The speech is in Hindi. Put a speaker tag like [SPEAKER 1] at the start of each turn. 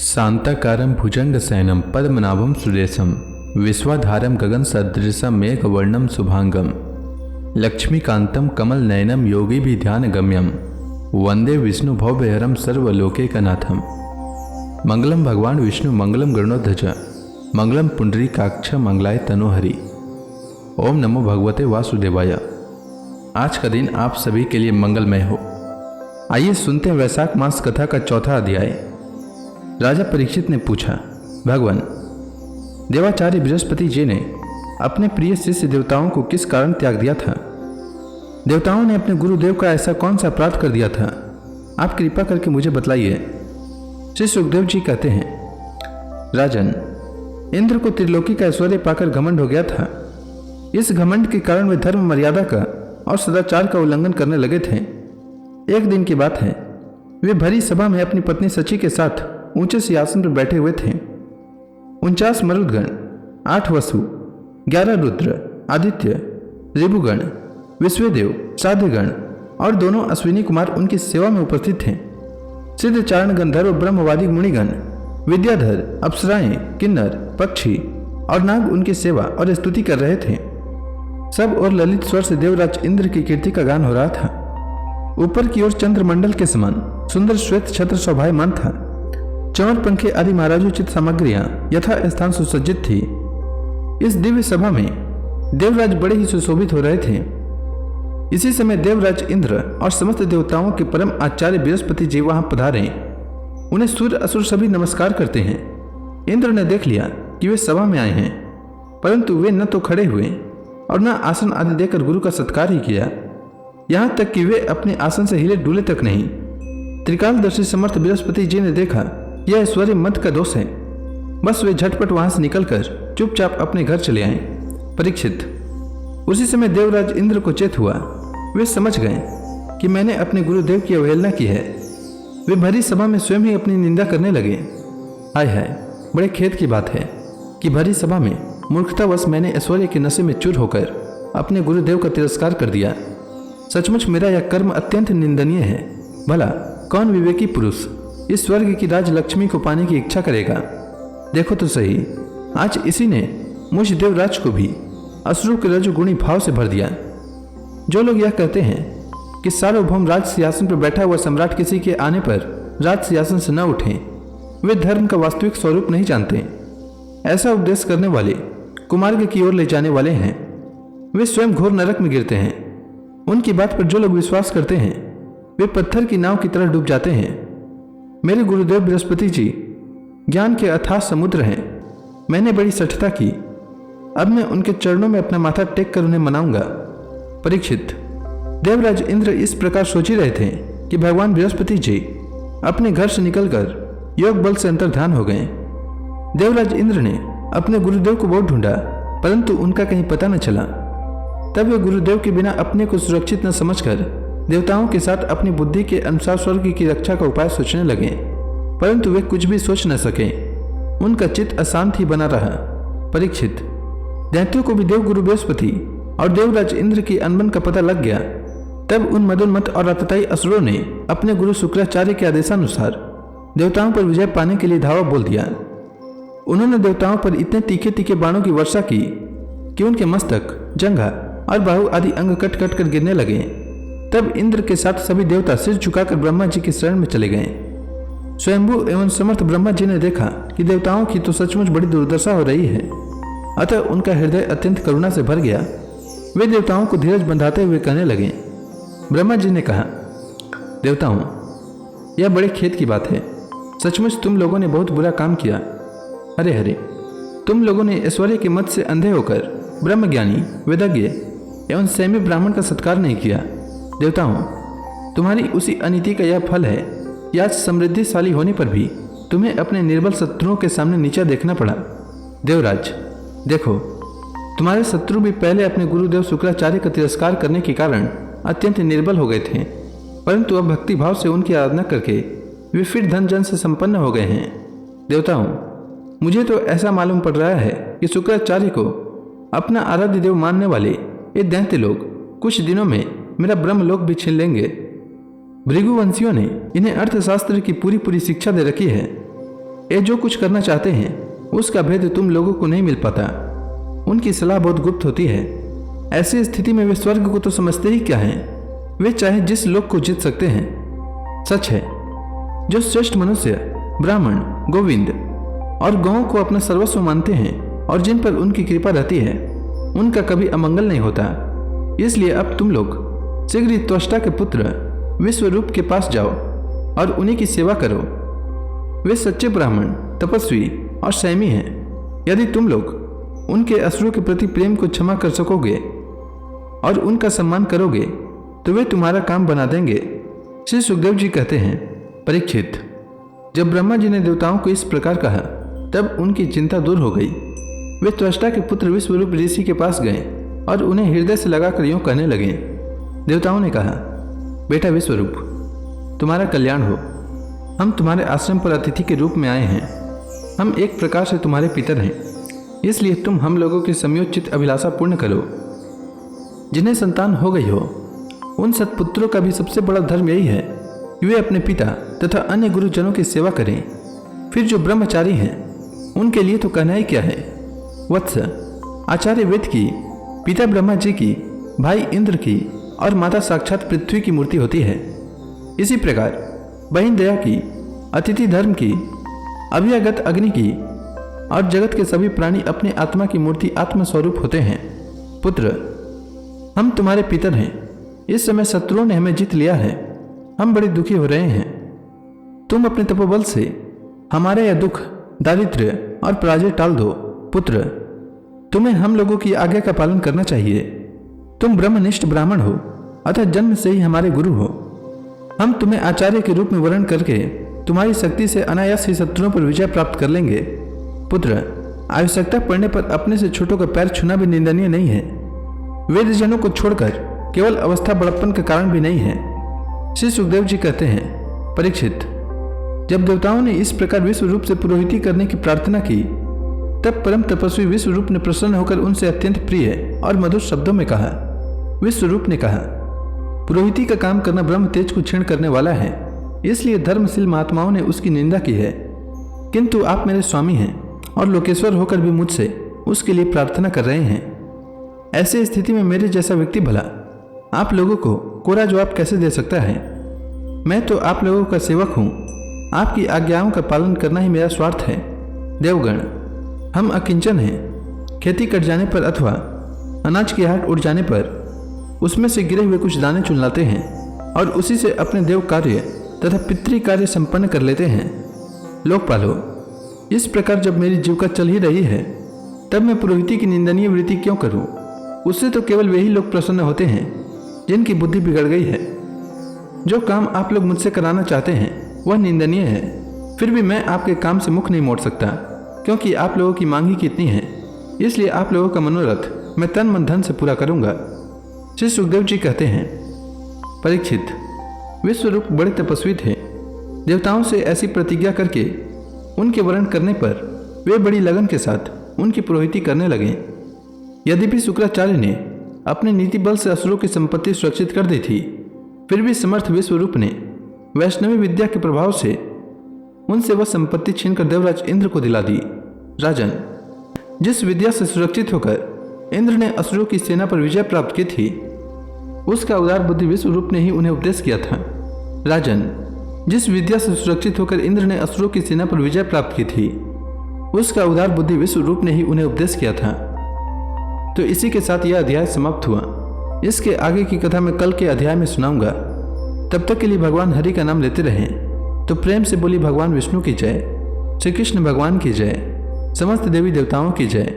[SPEAKER 1] शांताकारं भुजंगशयनं पद्मनाभं सुरेशं विश्वाधारं गगनसदृशं मेघवर्णं शुभांगं लक्ष्मीकान्तं कमलनयनं योगिभिध्यानगम्यं वंदे विष्णु भवभयहरं सर्वलोकैकनाथं। मंगलम भगवान विष्णु मंगलम गरुणध्वज मंगलम पुंडरीकाक्ष मंगलाय तनोहरि। ओम नमो भगवते वासुदेवाय। आज का दिन आप सभी के लिए मंगलमय हो। आइए सुनते हैं वैशाख मास कथा का चौथा अध्याय। राजा परीक्षित ने पूछा, भगवान, देवाचार्य बृहस्पति जी ने अपने प्रिय शिष्य देवताओं को किस कारण त्याग दिया था? देवताओं ने अपने गुरुदेव का ऐसा कौन सा अपराध कर दिया था? आप कृपा करके मुझे बतलाइए। श्री सुखदेव जी कहते हैं, राजन, इंद्र को त्रिलोकी का ऐश्वर्य पाकर घमंड हो गया था। इस घमंड के कारण वे धर्म मर्यादा का और सदाचार का उल्लंघन करने लगे थे। एक दिन की बात है, वे भरी सभा में अपनी पत्नी सची के साथ ऊंचे सिंहासन पर बैठे हुए थे। 49 मरुदगण, 8 वसु, 11 रुद्र, आदित्य, ऋभुगण, विश्वदेव, साध्यगण और दोनों अश्विनी कुमार उनकी सेवा में उपस्थित थे। सिद्ध चारण गंधर्व ब्रह्मवादी मुनिगण, विद्याधर, अप्सराएं, किन्नर, पक्षी और नाग उनकी सेवा और स्तुति कर रहे थे। सब और ललित स्वर से देवराज इंद्र की कीर्ति का गान हो रहा था। ऊपर की ओर चंद्रमंडल के समान सुंदर श्वेत छत्र शोभायमान था। चौर पंखे आदि महाराजोचित सामग्रियां यथा स्थान सुसज्जित थी। इस दिव्य सभा में देवराज बड़े ही सुशोभित हो रहे थे। इसी समय देवराज इंद्र और समस्त देवताओं के परम आचार्य बृहस्पति जी वहां पधारे। उन्हें सूर्य असुर सभी नमस्कार करते हैं। इंद्र ने देख लिया कि वे सभा में आए हैं, परंतु वे न तो खड़े हुए और न आसन आदि देकर गुरु का सत्कार ही किया। यहाँ तक कि वे अपने आसन से हिले डुले तक नहीं। त्रिकालदर्शी समर्थ बृहस्पति जी ने देखा यह ऐश्वर्य मद का दोष है। बस वे झटपट वहां से निकलकर चुपचाप अपने घर चले आए। परीक्षित, उसी समय देवराज इंद्र को चेत हुआ। वे समझ गए कि मैंने अपने गुरुदेव की अवहेलना की है। वे भरी सभा में स्वयं ही अपनी निंदा करने लगे। हाय हाय, बड़े खेद की बात है कि भरी सभा में मूर्खतावश मैंने ऐश्वर्य के नशे में चूर होकर अपने गुरुदेव का तिरस्कार कर दिया। सचमुच मेरा यह कर्म अत्यंत निंदनीय है। भला कौन विवेकी पुरुष इस स्वर्ग की राजलक्ष्मी को पाने की इच्छा करेगा? देखो तो सही, आज इसी ने मुझ देवराज को भी असुरों के रजोगुणी भाव से भर दिया। जो लोग यह कहते हैं कि सार्वभौम राज सिंहासन पर बैठा हुआ सम्राट किसी के आने पर राज सिंहासन से न उठे, वे धर्म का वास्तविक स्वरूप नहीं जानते। ऐसा उपदेश करने वाले कुमार्ग की ओर ले जाने वाले हैं। वे स्वयं घोर नरक में गिरते हैं। उनकी बात पर जो लोग विश्वास करते हैं वे पत्थर की नाव की तरह डूब जाते हैं। मेरे गुरुदेव बृहस्पति जी ज्ञान के अथाह समुद्र हैं। मैंने बड़ी सठता की। अब मैं उनके चरणों में अपना माथा टेक कर उन्हें मनाऊंगा। परीक्षित, देवराज इंद्र इस प्रकार सोच ही रहे थे कि भगवान बृहस्पति जी अपने घर से निकलकर योग बल से अंतर्धान हो गए। देवराज इंद्र ने अपने गुरुदेव को बहुत ढूंढा, परंतु उनका कहीं पता न चला। तब वे गुरुदेव के बिना अपने को सुरक्षित न समझकर देवताओं के साथ अपनी बुद्धि के अनुसार स्वर्ग की रक्षा का उपाय सोचने लगे, परंतु वे कुछ भी सोच न सके। उनका चित्त अशांत ही बना रहा। परीक्षित, दैत्यों को भी देव गुरु बृहस्पति और देवराज इंद्र की अनबन का पता लग गया। तब उन मदोन्मत्त और आतताई असुरों ने अपने गुरु शुक्राचार्य के आदेशानुसार देवताओं पर विजय पाने के लिए धावा बोल दिया। उन्होंने देवताओं पर इतने तीखे तीखे बाणों की वर्षा की कि उनके मस्तक, जंघा और बाहु आदि अंग कट कट कर गिरने लगे। तब इंद्र के साथ सभी देवता सिर झुकाकर ब्रह्मा जी की शरण में चले गए। स्वयंभू एवं समर्थ ब्रह्मा जी ने देखा कि देवताओं की तो सचमुच बड़ी दुर्दशा हो रही है। अतः उनका हृदय अत्यंत करुणा से भर गया। वे देवताओं को धीरज बंधाते हुए कहने लगे। ब्रह्मा जी ने कहा, देवताओं, यह बड़े खेद की बात है। सचमुच तुम लोगों ने बहुत बुरा काम किया। अरे हरे, तुम लोगों ने ऐश्वर्य के मत से अंधे होकर ब्रह्मज्ञानी, वेदज्ञ एवं संयमी ब्राह्मण का सत्कार नहीं किया। देवताओं, तुम्हारी उसी अनीति का यह फल है कि आज समृद्धिशाली होने पर भी तुम्हें अपने निर्बल शत्रुओं के सामने नीचा देखना पड़ा। देवराज, देखो, तुम्हारे शत्रु भी पहले अपने गुरुदेव शुक्राचार्य का तिरस्कार करने के कारण अत्यंत निर्बल हो गए थे, परंतु अब भक्ति भाव से उनकी आराधना करके वे फिर धन जन से संपन्न हो गए हैं। देवताओं, मुझे तो ऐसा मालूम पड़ रहा है कि शुक्राचार्य को अपना आराध्य देव मानने वाले ये दैत्य लोग कुछ दिनों में मेरा ब्रह्मलोक भी छीन लेंगे। भृगुवंशियों ने इन्हें अर्थशास्त्र की पूरी पूरी शिक्षा दे रखी है। ये जो कुछ करना चाहते हैं उसका भेद तुम लोगों को नहीं मिल पाता। उनकी सलाह बहुत गुप्त होती है। ऐसी स्थिति में वे स्वर्ग को तो समझते ही क्या हैं। वे चाहे जिस लोक को जीत सकते हैं। सच है, जो श्रेष्ठ मनुष्य ब्राह्मण, गोविंद और गौओं को अपना सर्वस्व मानते हैं और जिन पर उनकी कृपा रहती है, उनका कभी अमंगल नहीं होता। इसलिए अब तुम लोग शीघ्र ही त्वष्टा के पुत्र विश्वरूप के पास जाओ और उन्हीं की सेवा करो। वे सच्चे ब्राह्मण, तपस्वी और संयमी हैं। यदि तुम लोग उनके असुरों के प्रति प्रेम को क्षमा कर सकोगे और उनका सम्मान करोगे तो वे तुम्हारा काम बना देंगे। श्री सुखदेव जी कहते हैं, परीक्षित, जब ब्रह्मा जी ने देवताओं को इस प्रकार कहा तब उनकी चिंता दूर हो गई। वे त्वष्टा के पुत्र विश्वरूप ऋषि के पास गए और उन्हें हृदय से लगाकर यूं कहने लगे। देवताओं ने कहा, बेटा विश्वरूप, तुम्हारा कल्याण हो। हम तुम्हारे आश्रम पर अतिथि के रूप में आए हैं। हम एक प्रकार से तुम्हारे पितर हैं, इसलिए तुम हम लोगों की समयोचित अभिलाषा पूर्ण करो। जिन्हें संतान हो गई हो उन सत्पुत्रों का भी सबसे बड़ा धर्म यही है कि वे अपने पिता तथा अन्य गुरुजनों की सेवा करें। फिर जो ब्रह्मचारी हैं उनके लिए तो कहना ही क्या है। वत्स, आचार्य वेद की, पिता ब्रह्मा जी की, भाई इंद्र की और माता साक्षात पृथ्वी की मूर्ति होती है। इसी प्रकार बहन दया की, अतिथि धर्म की, अभ्यागत अग्नि की और जगत के सभी प्राणी अपने आत्मा की मूर्ति आत्मस्वरूप होते हैं। पुत्र, हम तुम्हारे पितर हैं। इस समय शत्रुओं ने हमें जीत लिया है। हम बड़े दुखी हो रहे हैं। तुम अपने तपोबल से हमारे यह दुख, दारिद्र्य और पराजय टाल दो। पुत्र, तुम्हें हम लोगों की आज्ञा का पालन करना चाहिए। तुम ब्रह्मनिष्ठ ब्राह्मण हो, अतः जन्म से ही हमारे गुरु हो। हम तुम्हें आचार्य के रूप में वर्ण करके तुम्हारी शक्ति से अनायास ही शत्रुओं पर विजय प्राप्त कर लेंगे। पुत्र, आवश्यकता पड़ने पर अपने से छोटों का पैर छूना भी निंदनीय नहीं है। वेदजनों को छोड़कर केवल अवस्था बड़प्पन का कारण भी नहीं है। श्री सुखदेव जी कहते हैं, परीक्षित, जब देवताओं ने इस प्रकार विश्वरूप से पुरोहिती करने की प्रार्थना की तब परम तपस्वी विश्वरूप ने प्रसन्न होकर उनसे अत्यंत प्रिय और मधुर शब्दों में कहा। विश्वरूप ने कहा, पुरोहिती का काम करना ब्रह्म तेज को क्षीण करने वाला है, इसलिए धर्मशील महात्माओं ने उसकी निंदा की है। किंतु आप मेरे स्वामी हैं और लोकेश्वर होकर भी मुझसे उसके लिए प्रार्थना कर रहे हैं। ऐसी स्थिति में मेरे जैसा व्यक्ति भला आप लोगों को कोरा जवाब कैसे दे सकता है। मैं तो आप लोगों का सेवक हूँ। आपकी आज्ञाओं का पालन करना ही मेरा स्वार्थ है। देवगण, हम अकिंचन हैं। खेती कट जाने पर अथवा अनाज की हाट उड़ जाने पर उसमें से गिरे हुए कुछ दाने चुन लाते हैं और उसी से अपने देव कार्य तथा पितृ कार्य संपन्न कर लेते हैं। लोकपालो, इस प्रकार जब मेरी जीविका चल ही रही है तब मैं पुरोहिती की निंदनीय वृत्ति क्यों करूं? उससे तो केवल वही लोग प्रसन्न होते हैं जिनकी बुद्धि बिगड़ गई है। जो काम आप लोग मुझसे कराना चाहते हैं वह निंदनीय है। फिर भी मैं आपके काम से मुख नहीं मोड़ सकता, क्योंकि आप लोगों की मांग ही कितनी है। इसलिए आप लोगों का मनोरथ मैं तन मन धन से पूरा करूंगा। श्री सुखदेव जी कहते हैं, परीक्षित, विश्वरूप बड़े तपस्वी थे। देवताओं से ऐसी प्रतिज्ञा करके उनके वर्ण करने पर वे बड़ी लगन के साथ उनकी पुरोहिती करने लगे। यद्यपि शुक्राचार्य ने अपने नीति बल से असुरों की संपत्ति सुरक्षित कर दी थी, फिर भी समर्थ विश्वरूप ने वैष्णवी विद्या के प्रभाव से उनसे वह संपत्ति छीनकर देवराज इंद्र को दिला दी। राजन, जिस विद्या से सुरक्षित होकर इंद्र ने असुरों की सेना पर विजय प्राप्त की थी उसका उदार बुद्धि विश्वरूप ने ही उन्हें उपदेश किया था। राजन, जिस विद्या से सुरक्षित होकर इंद्र ने असुरों की सेना पर विजय प्राप्त की थी उसका उदार बुद्धि विश्वरूप ने ही उन्हें उपदेश किया था। तो इसी के साथ यह अध्याय समाप्त हुआ। इसके आगे की कथा मैं कल के अध्याय में सुनाऊंगा। तब तक के लिए भगवान हरि का नाम लेते रहें। तो प्रेम से बोली भगवान विष्णु की जय, श्री कृष्ण भगवान की जय, समस्त देवी देवताओं की जय।